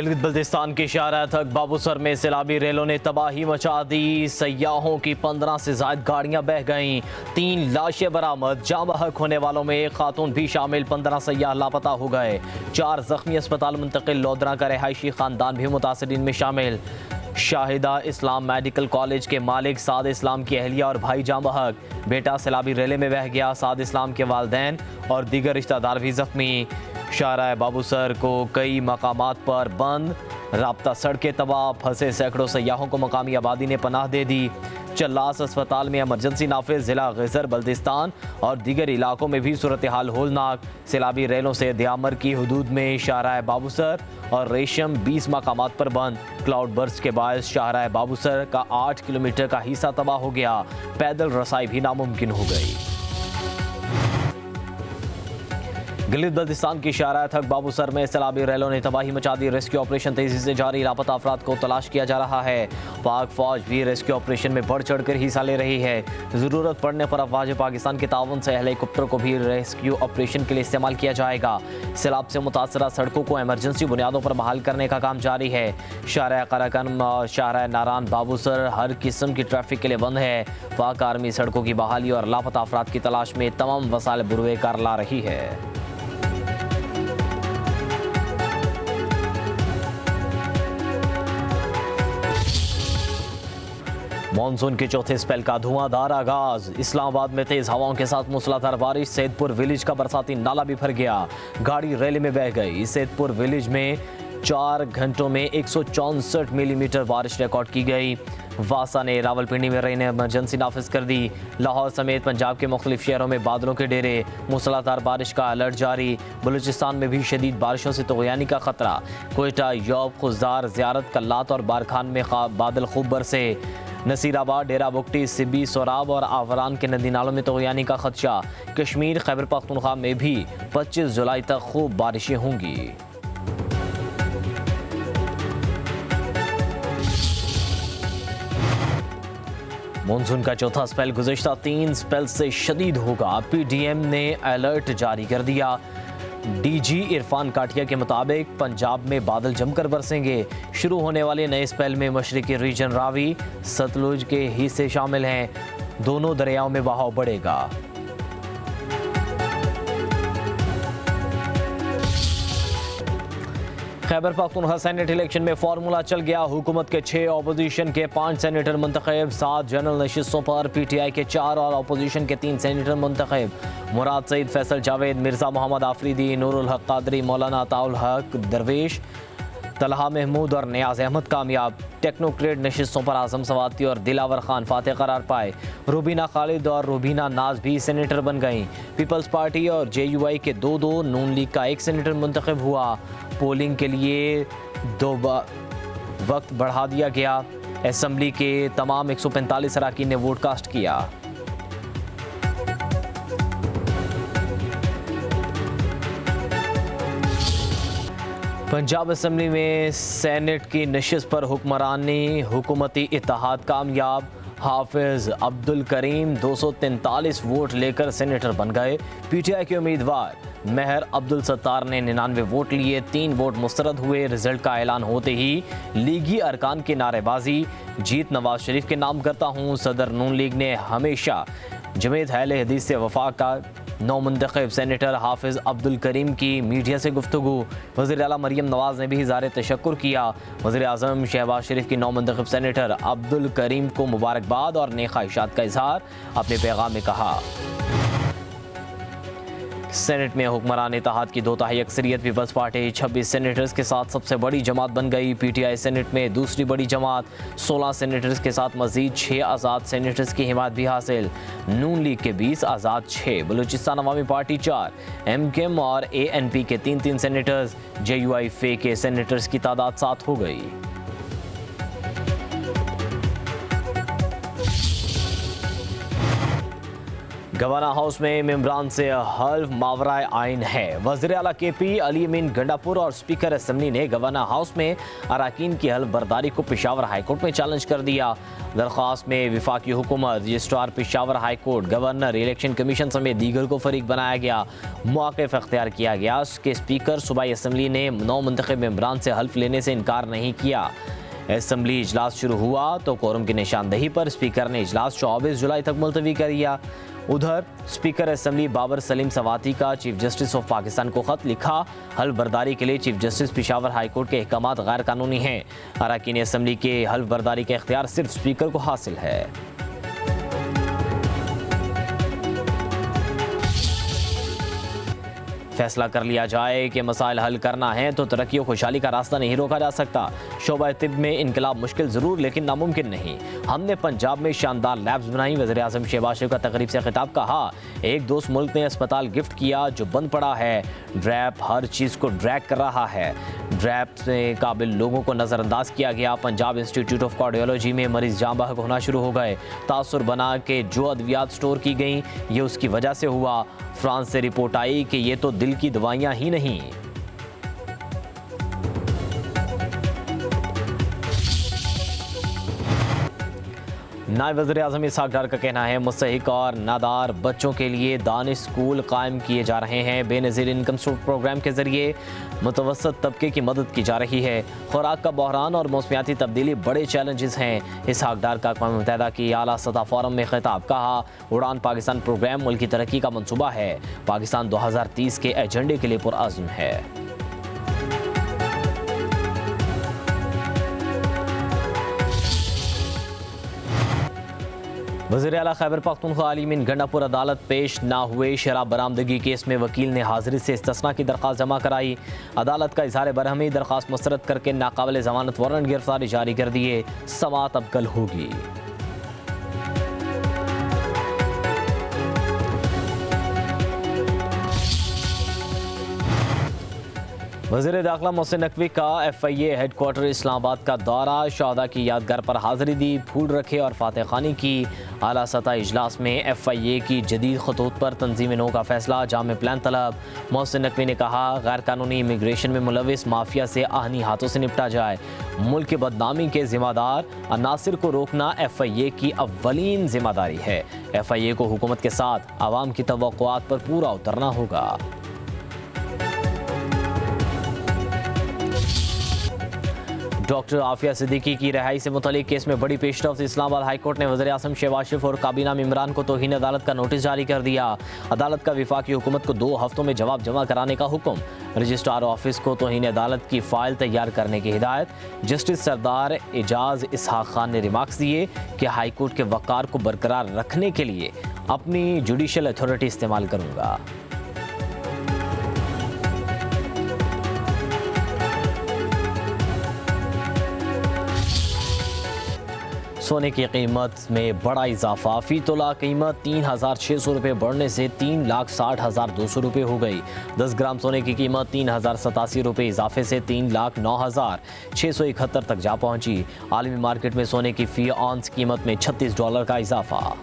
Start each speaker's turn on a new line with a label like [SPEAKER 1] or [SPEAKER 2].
[SPEAKER 1] गिलगित बल्तिस्तान के शाहरा तक बाबूसर में सैलाबी रेलों ने तबाही मचा दी। सयाहों की 15 से ज्यादा गाड़ियां बह गईं। 3 लाशें बरामद। जाँ बहक होने वालों में एक खातून भी शामिल। 15 सयाह लापता हो गए। 4 जख्मी अस्पताल मुंतकिल। लोधरा का रहायशी खानदान भी मुतासरीन में शामिल। शाहिदा इस्लाम मेडिकल कॉलेज के मालिक साद इस्लाम की अहलिया और भाई जाँ बहक। बेटा सैलाबी रेले में बह गया। साद इस्लाम के वालिदैन और दीगर रिश्तेदार भी जख्मी। शाहरा बाबूसर को कई मकामात पर बंद। राब्ता सड़कें तबाह। फंसे सैकड़ों सयाहों को मकामी आबादी ने पनाह दे दी। चल्लास अस्पताल में इमरजेंसी नाफिज। जिला गिजर बल्तिस्तान और दीगर इलाकों में भी सूरत हाल होलनाक। सैलाबी रेलों से दियामर की हदूद में शाहरा बाबूसर और रेशम 20 मकामात पर बंद। क्लाउड बर्स्ट के बायस शाहरा बाबूसर का 8 किलोमीटर का हिस्सा तबाह हो गया। पैदल रसाई भी नामुमकिन हो गई। गिलगित बल्तिस्तान की शाहरा तक बाबूसर में सैलाबी रेलों ने तबाही मचा दी। रेस्क्यू ऑपरेशन तेजी से जारी। लापता अफराद को तलाश किया जा रहा है। पाक फौज भी रेस्क्यू ऑपरेशन में बढ़ चढ़कर हिस्सा ले रही है। जरूरत पड़ने पर अफवाज पाकिस्तान के ताउन से हेलीकॉप्टर को भी रेस्क्यू ऑपरेशन के लिए इस्तेमाल किया जाएगा। सैलाब से मुतासरा सड़कों को इमरजेंसी बुनियादों पर बहाल करने का काम जारी है। शाहरा कराकन और शाहरा नारान बाबूसर हर किस्म की ट्रैफिक के लिए बंद है। पाक आर्मी सड़कों की बहाली और लापता अफराद की तलाश में तमाम वसाइल बुरवे कर ला रही है। मॉनसून के चौथे स्पेल का धुआंधार आगाज। इस्लामाबाद में तेज हवाओं के साथ मूसलाधार बारिश। सैदपुर विलेज का बरसाती नाला भी भर गया। गाड़ी रैली में बह गई। सैदपुर विलेज में 4 घंटों में 164 मिलीमीटर बारिश रिकॉर्ड की गई। वासा ने रावलपिंडी में रेन इमरजेंसी नाफिज कर दी। लाहौर समेत पंजाब के मुख्तलिफ शहरों में बादलों के डेरे। मूसलाधार बारिश का अलर्ट जारी। बलूचिस्तान में भी शदीद बारिशों से तगयानी का खतरा। कोयटा, यौब, खुजदार, ज़ियारत, कल्लात और बारखान में बादल खूब बरसे। नसीराबाद, डेरा बुगटी, सिब्बी, सोराब और आवरान के नदी नालों में तगयानी का खदशा। कश्मीर, खैबर पख्तूनख्वा में भी 25 जुलाई तक खूब बारिशें होंगी। मॉनसून का चौथा स्पेल गुज़िश्ता 3 स्पेल से शदीद होगा। पीडीएम ने अलर्ट जारी कर दिया। डीजी इरफान काटिया के मुताबिक पंजाब में बादल जमकर बरसेंगे। शुरू होने वाले नए स्पेल में मशरकी रीजन रावी, सतलुज के हिस्से शामिल हैं। दोनों दरियाओं में बहाव बढ़ेगा। खैबर पख्तूनख्वा सेनेट इलेक्शन में फार्मूला चल गया। हुकूमत के 6, अपोजिशन के 5 सेनेटर मुंतखब। 7 जनरल नशिस्तों पर पीटीआई के 4 और अपोजिशन के 3 सेनेटर मुंतखब। मुराद सईद, फैसल जावेद, मिर्जा मोहम्मद आफरीदी, नूरुल हक कादरी, मौलाना अताउल हक दरवेश, तलहा महमूद और नियाज अहमद कामयाब। टेक्नोक्रेट नशिस्तों पर आजम सवाती और दिलावर खान फातेह करार पाए। रूबीना खालिद और रूबीना नाज भी सेनेटर बन गईं। पीपल्स पार्टी और जेयूआई के 2-2, नून लीग का 1 सेनेटर मुंतखब हुआ। पोलिंग के लिए 2 वक्त बढ़ा दिया गया। असेंबली के तमाम 145 अरकान ने वोट कास्ट किया। पंजाब असेंबली में सेनेट की नशिस्त पर हुक्मरानी हुकूमती इत्तेहाद कामयाब। हाफिज अब्दुल करीम 243 वोट लेकर सेनेटर बन गए। पीटीआई के उम्मीदवार मेहर अब्दुल सत्तार ने 99 वोट लिए। 3 वोट मुस्तरद हुए। रिजल्ट का ऐलान होते ही लीगी अरकान की नारेबाजी। जीत नवाज शरीफ के नाम करता हूँ। सदर नून लीग ने हमेशा जमेत अहले हदीस से वफा का। नौ मुंतखब सेनेटर हाफिज अब्दुल करीम की मीडिया से गुफ्तगू। वज़ीर आला मरियम नवाज ने भी इज़हार तशक्कुर किया। वज़ीर आज़म शहबाज शरीफ की 9 मुंतखब सेनेटर अब्दुल करीम को मुबारकबाद और नेक ख्वाहिशात का इजहार। अपने पैगाम में कहा, सेनेट में हुक्मरान इत्तेहाद की 2/3 अक्सरियत। पीपल्स पार्टी 26 सेनेटर्स के साथ सबसे बड़ी जमात बन गई। पीटीआई सेनेट में दूसरी बड़ी जमात। 16 सेनेटर्स के साथ मजीद 6 आज़ाद सेनेटर्स की हिमायत भी हासिल। नून लीग के 20, आज़ाद 6, बलूचिस्तान अवामी पार्टी 4, एमकेएम और एएनपी के 3-3 सेनेटर्स। जेयूआई फे के सेनेटर्स की तादाद 7 हो गई। गवर्नर हाउस में इमरान से हल्फ मावराए आइन है। वज़ीर आला KP अली अमीन गंडापुर और स्पीकर असम्बली ने गवर्नर हाउस में अरकान की हल्फ बर्दारी को पेशावर हाईकोर्ट में चैलेंज कर दिया। दरख्वास्त में विफाकी हुकूमत, registrar Peshawar high court, governor, election commission समेत दीगर को फरीक बनाया गया। मौक़िफ़ अख्तियार किया गया कि स्पीकर सूबाई असम्बली ने नौ मुंतखब इमरान से हल्फ लेने से इनकार नहीं किया। असम्बली इजलास शुरू हुआ तो कोरम की निशानदही पर स्पीकर ने इजलास 24 जुलाई तक मुलतवी कर दिया। उधर स्पीकर असम्बली बाबर सलीम सवाती का चीफ जस्टिस ऑफ पाकिस्तान को खत लिखा। हल्फ बर्दारी के लिए चीफ जस्टिस पेशावर हाईकोर्ट के अहकामात गैर कानूनी हैं। अरकान असम्बली के हल्फ बर्दारी का इख्तियार सिर्फ स्पीकर को हासिल है। फैसला कर लिया जाए कि मसाइल हल करना है तो तरक्की और खुशहाली का रास्ता नहीं रोका जा सकता। शोबा तिब में इनकलाब मुश्किल ज़रूर लेकिन नामुमकिन नहीं। हमने पंजाब में शानदार लैब्स बनाई। वज़ीर आज़म शहबाज शरीफ का तकरीब से खिताब। कहा, एक दोस्त मुल्क ने अस्पताल गिफ्ट किया जो बंद पड़ा है। ड्रैप हर चीज़ को ड्रैग कर रहा है। ड्रैप से काबिल लोगों को नज़रअंदाज किया गया। पंजाब इंस्टीट्यूट ऑफ कार्डियोलॉजी में मरीज जाँ बहक होना शुरू हो गए। तासुर बना के जो अद्वियात स्टोर की गई ये उसकी वजह से हुआ। फ्रांस से रिपोर्ट आई कि ये तो दिल की दवाइयां ही नहीं। नायब वज़ीर आज़म इसहाक़ डार का कहना है, मुस्तहिक और नादार बच्चों के लिए दानिश स्कूल कायम किए जा रहे हैं। बेनज़ीर इनकम सपोर्ट प्रोग्राम के ज़रिए मुतवस्सत तबके की मदद की जा रही है। खुराक का बहरान और मौसमियाती तब्दीली बड़े चैलेंजेस हैं। इसहाक़ डार का अक़वाम मुत्तहिदा की आला सतह फोरम में खिताब। कहा, उड़ान पाकिस्तान प्रोग्राम मुल्क की तरक्की का मनसूबा है। पाकिस्तान 2030 के एजेंडे के लिए पुरअज़्म है। वज़ीर आला खैबर पख्तूनख्वा अली अमीन गंडापुर अदालत पेश ना हुए। शराब बरामदगी केस में वकील ने हाजिरी से इस्तिस्ना की दरख्वास्त जमा कराई। अदालत का इजहार बरहमी दरख्वास्त मुस्तरद करके नाकाबिल ज़मानत वारंट गिरफ्तारी जारी कर दिए। समाअत अब कल होगी। वज़ीर दाखिला मोहसिन नकवी का FIA हेडक्वार्टर इस्लामाबाद का दौरा। शहदा की यादगार पर हाज़िरी दी, फूल रखे और फातह खानी की। आला सतह इजलास में FIA की जदीद खतूत पर तंजीम नो का फैसला। जाम प्लान तलब। मोहसिन नकवी ने कहा, गैर कानूनी इमिग्रेशन में मुलविस माफिया से आहनी हाथों से निपटा जाए। मुल्क की बदनामी के जिम्मेदार अनासिर को रोकना FIA की अव्वलीन जिम्मेदारी है। FIA को हुकूमत के साथ आवाम की तवक्कुआत पर पूरा उतरना होगा। डॉक्टर आफिया सिद्दीकी की रिहाई से मुतल्लिक केस में बड़ी पेशरफ्त। इस्लामाबाद हाईकोर्ट ने वज़ीर आज़म शहबाज शरीफ और काबीना इमरान को तौहीन अदालत का नोटिस जारी कर दिया। अदालत का विफाकी हुकूमत को 2 हफ्तों में जवाब जमा कराने का हुक्म। रजिस्ट्रार ऑफिस को तौहीन अदालत की फ़ाइल तैयार करने की हिदायत। जस्टिस सरदार एजाज इसहाक़ खान ने रिमार्क्स दिए कि हाईकोर्ट के वक़ार को बरकरार रखने के लिए अपनी जुडिशल अथॉरिटी इस्तेमाल करूँगा। सोने की कीमत में बड़ा इजाफा। फ़ी तोला कीमत 3,600 रुपये बढ़ने से 3,60,200 रुपये हो गई। 10 ग्राम सोने की कीमत 3,087 रुपये इजाफे से 3,09,671 तक जा पहुंची। आलमी मार्केट में सोने की फ़ी ऑन्स कीमत में $36 का इजाफा।